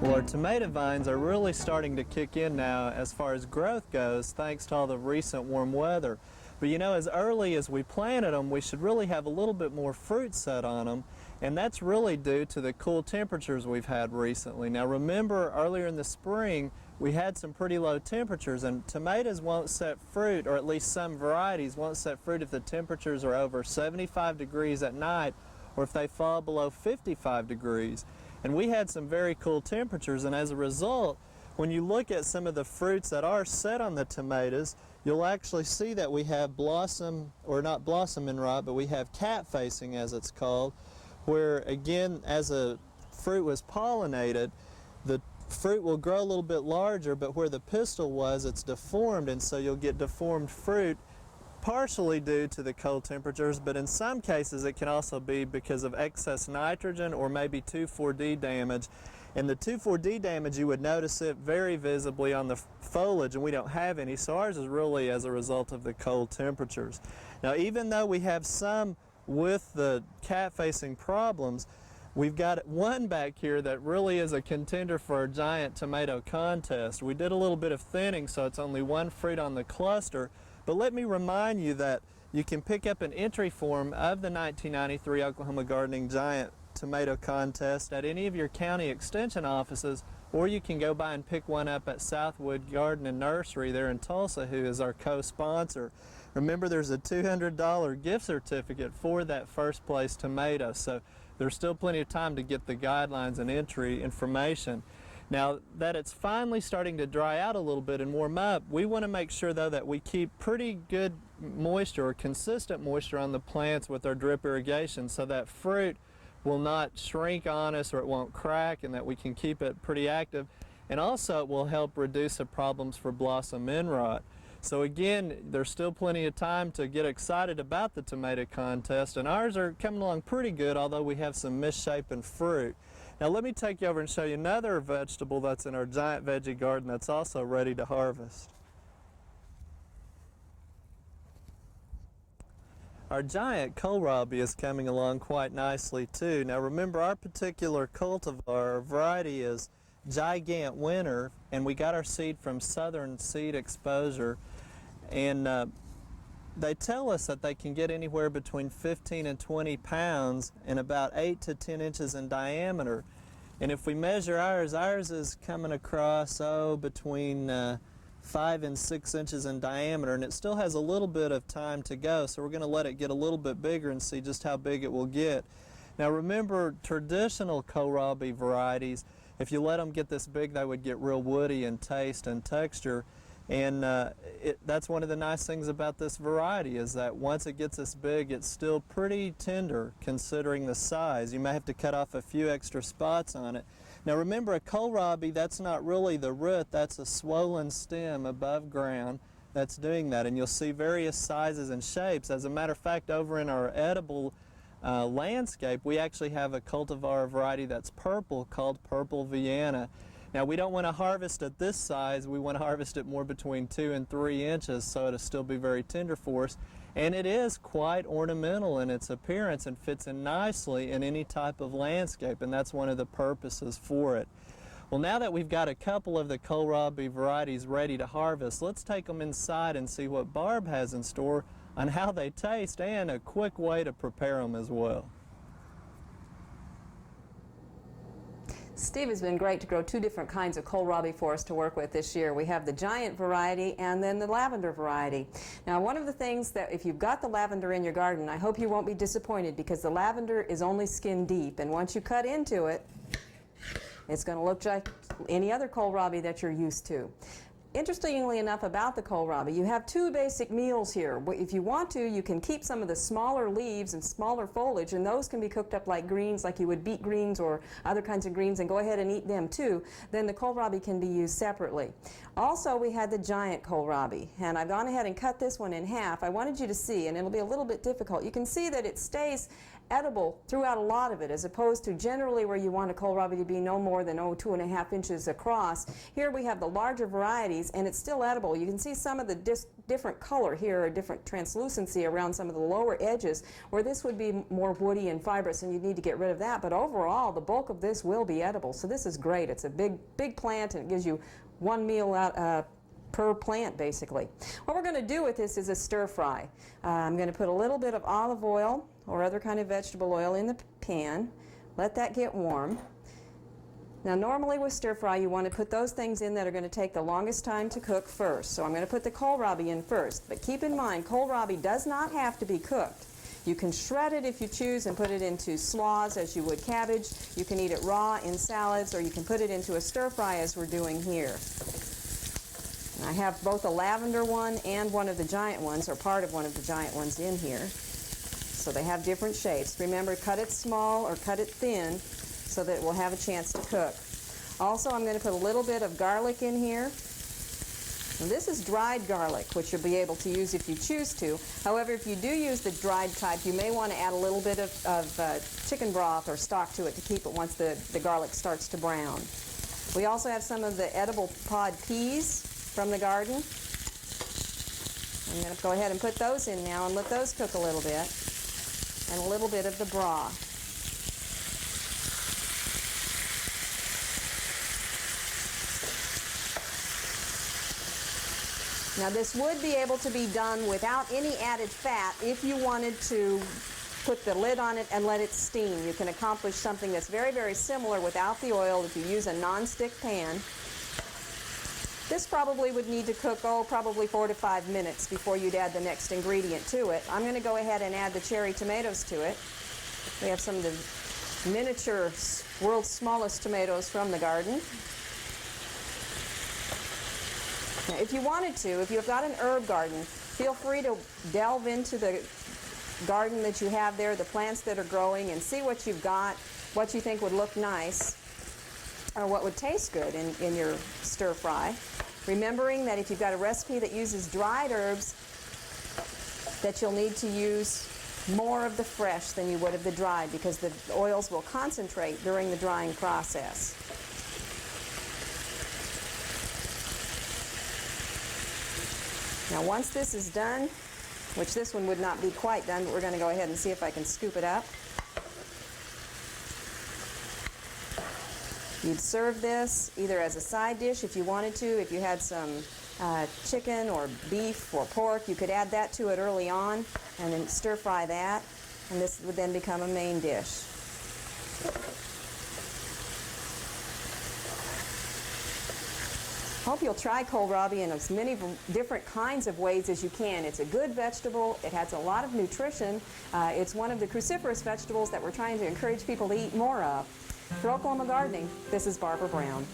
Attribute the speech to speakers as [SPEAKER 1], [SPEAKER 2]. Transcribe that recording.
[SPEAKER 1] Well, our tomato vines are really starting to kick in now as far as growth goes, thanks to all the recent warm weather. But you know, as early as we planted them, we should really have a little bit more fruit set on them, and that's really due to the cool temperatures we've had recently. Now remember, earlier in the spring, we had some pretty low temperatures, and tomatoes won't set fruit, or at least some varieties won't set fruit if the temperatures are over 75 degrees at night or if they fall below 55 degrees. And we had some very cool temperatures, and as a result, when you look at some of the fruits that are set on the tomatoes, you'll actually see that we have blossom, or not blossom and rot, but we have cat facing as it's called, where again, as a fruit was pollinated, the fruit will grow a little bit larger, but where the pistil was, it's deformed, and so you'll get deformed fruit, partially due to the cold temperatures, but in some cases it can also be because of excess nitrogen or maybe 2,4-D damage. And the 2,4-D damage, you would notice it very visibly on the foliage, and we don't have any, so ours is really as a result of the cold temperatures. Now, even though we have some with the cat-facing problems, we've got one back here that really is a contender for a giant tomato contest. We did a little bit of thinning, so it's only one fruit on the cluster. But let me remind you that you can pick up an entry form of the 1993 Oklahoma Gardening Giant Tomato Contest at any of your county extension offices, or you can go by and pick one up at Southwood Garden and Nursery there in Tulsa, who is our co-sponsor. Remember, there's a $200 gift certificate for that first place tomato, so there's still plenty of time to get the guidelines and entry information. Now that it's finally starting to dry out a little bit and warm up, we want to make sure though that we keep pretty good moisture or consistent moisture on the plants with our drip irrigation, so that fruit will not shrink on us or it won't crack, and that we can keep it pretty active. And also it will help reduce the problems for blossom end rot. So again, there's still plenty of time to get excited about the tomato contest, and ours are coming along pretty good, although we have some misshapen fruit. Now let me take you over and show you another vegetable that's in our giant veggie garden that's also ready to harvest. Our giant kohlrabi is coming along quite nicely too. Now remember, our particular cultivar variety is Gigant Winter, and we got our seed from Southern Seed Exposure, and they tell us that they can get anywhere between 15 and 20 pounds and about 8 to 10 inches in diameter. And if we measure ours, ours is coming across between 5 and 6 inches in diameter, and it still has a little bit of time to go, so we're going to let it get a little bit bigger and see just how big it will get. Now remember, traditional kohlrabi varieties, if you let them get this big, they would get real woody in taste and texture. And that's one of the nice things about this variety, is that once it gets this big, it's still pretty tender considering the size. You may have to cut off a few extra spots on it. Now remember, a kohlrabi, that's not really the root, that's a swollen stem above ground that's doing that. And you'll see various sizes and shapes. As a matter of fact, over in our edible landscape, we actually have a cultivar variety that's purple called Purple Vienna. Now we don't want to harvest at this size, we want to harvest it more between 2 and 3 inches, so it'll still be very tender for us. And it is quite ornamental in its appearance and fits in nicely in any type of landscape, and that's one of the purposes for it. Well, now that we've got a couple of the kohlrabi varieties ready to harvest, let's take them inside and see what Barb has in store on how they taste and a quick way to prepare them as well.
[SPEAKER 2] Steve, has been great to grow two different kinds of kohlrabi for us to work with this year. We have the giant variety and then the lavender variety. Now, one of the things that, if you've got the lavender in your garden, I hope you won't be disappointed, because the lavender is only skin deep, and once you cut into it, it's going to look like any other kohlrabi that you're used to. Interestingly enough about the kohlrabi, you have two basic meals here. If you want to, you can keep some of the smaller leaves and smaller foliage, and those can be cooked up like greens, like you would beet greens or other kinds of greens, and go ahead and eat them too. Then the kohlrabi can be used separately. Also, we had the giant kohlrabi, and I've gone ahead and cut this one in half. I wanted you to see, and it'll be a little bit difficult. You can see that it stays edible throughout a lot of it, as opposed to generally where you want a kohlrabi to be no more than 2.5 inches across. Here we have the larger variety, varieties, and it's still edible. You can see some of the different color here, or different translucency around some of the lower edges, where this would be more woody and fibrous, and you'd need to get rid of that. But overall, the bulk of this will be edible, so this is great. It's a big plant, and it gives you one meal out per plant, basically. What we're going to do with this is a stir fry. I'm going to put a little bit of olive oil or other kind of vegetable oil in the pan. Let that get warm. Now normally with stir fry you want to put those things in that are going to take the longest time to cook first. So I'm going to put the kohlrabi in first. But keep in mind, kohlrabi does not have to be cooked. You can shred it if you choose and put it into slaws as you would cabbage. You can eat it raw in salads, or you can put it into a stir fry as we're doing here. I have both a lavender one and one of the giant ones, or part of one of the giant ones, in here. So they have different shapes. Remember, cut it small or cut it thin so that it will have a chance to cook. Also, I'm going to put a little bit of garlic in here. And this is dried garlic, which you'll be able to use if you choose to. However, if you do use the dried type, you may want to add a little bit of chicken broth or stock to it to keep it once the garlic starts to brown. We also have some of the edible pod peas from the garden. I'm going to go ahead and put those in now and let those cook a little bit, and a little bit of the broth. Now this would be able to be done without any added fat if you wanted to put the lid on it and let it steam. You can accomplish something that's very, very similar without the oil if you use a non-stick pan. This probably would need to cook, probably 4 to 5 minutes before you'd add the next ingredient to it. I'm going to go ahead and add the cherry tomatoes to it. We have some of the miniature world's smallest tomatoes from the garden. Now, if you wanted to, if you've got an herb garden, feel free to delve into the garden that you have there, the plants that are growing, and see what you've got, what you think would look nice, or what would taste good in your stir fry. Remembering that if you've got a recipe that uses dried herbs, that you'll need to use more of the fresh than you would of the dried, because the oils will concentrate during the drying process. Now once this is done, which this one would not be quite done, but we're going to go ahead and see if I can scoop it up. You'd serve this either as a side dish if you wanted to. If you had some chicken or beef or pork, you could add that to it early on and then stir fry that, and this would then become a main dish. Hope you'll try kohlrabi in as many different kinds of ways as you can. It's a good vegetable. It has a lot of nutrition. It's one of the cruciferous vegetables that we're trying to encourage people to eat more of. For Oklahoma Gardening, this is Barbara Brown.